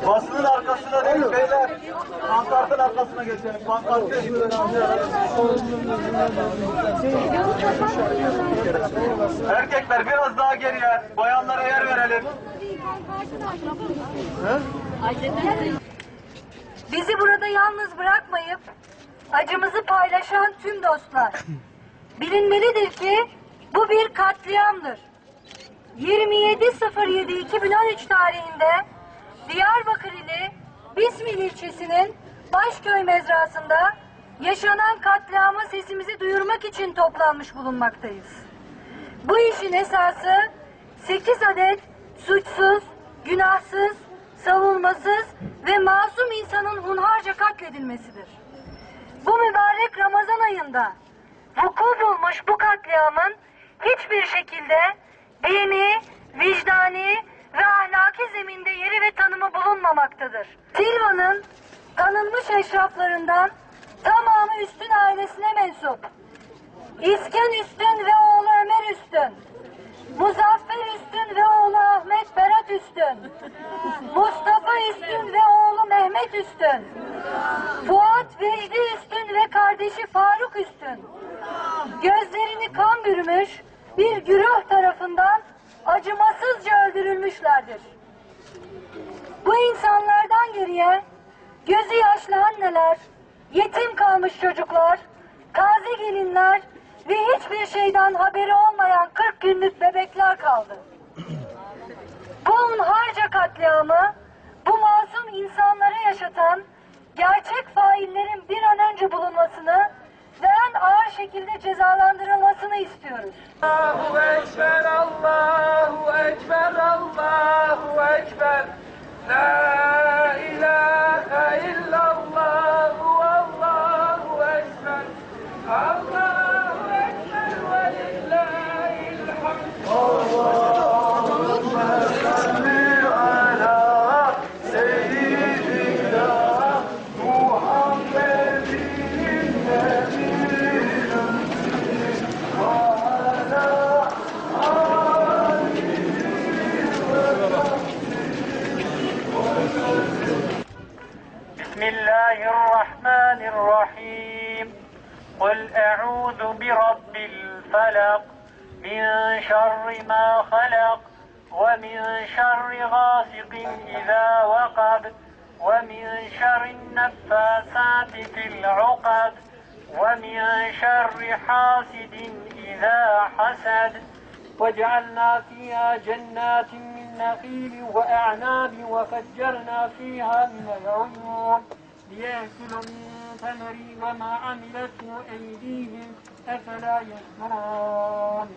Basının arkasına değil beyler. Pankartın arkasına geçelim. Pankartı. Erkekler biraz daha geriye. Bayanlara yer verelim. Bizi burada yalnız bırakmayıp acımızı paylaşan tüm dostlar. Bilinmelidir ki bu bir katliamdır. 27.07.2013 tarihinde Diyarbakır ili Bismil ilçesinin Başköy mezrasında yaşanan katliama sesimizi duyurmak için toplanmış bulunmaktayız. Bu işin esası 8 adet suçsuz, günahsız, savunmasız ve masum insanın hunharca katledilmesidir. Bu mübarek Ramazan ayında vuku bulmuş bu katliamın hiçbir şekilde dini, vicdani ve ahlaki zeminde yeri ve tanımı bulunmamaktadır. Silvan'ın tanınmış eşraflarından tamamı Üstün ailesine mensup. İsken Üstün ve oğlu Ömer Üstün, Muzaffer Üstün ve oğlu Ahmet Berat Üstün, Mustafa Üstün ve oğlu Mehmet Üstün, Fuat Vecdi Üstün ve kardeşi Faruk Üstün, gözlerini kan bürümüş bir güruh tarafından acımasızca öldürülmüşlerdir. Bu insanlardan geriye gözü yaşlı anneler, yetim kalmış çocuklar, taze gelinler ve hiçbir şeyden haberi olmayan 40 günlük bebekler kaldı. Bu hunharca katliamı, bu masum insanları yaşatan gerçek faillerin bir an önce bulunmasını ve en ağır şekilde cezalandırılmasını istiyoruz. Allahu Ekber, Allahu Ekber, Allahu Ekber. La ilahe illallah, Allahu Ekber. Allahu Ekber ve lillahil hamd. Allahümme salli ala seyyidina Muhammedin nebiyyil ve ala بسم الله الرحمن الرحيم قل أعوذ برب الفلق من شر ما خلق ومن شر غاسق إذا وقب ومن شر النفاثات في العقد ومن شر حاسد إذا حسد وجعلنا فيها جنات من نخيل وأعناب وفجرنا فيها من العيون ليأكلوا من ثمره وما عملته أيديهم أفلا يشكرون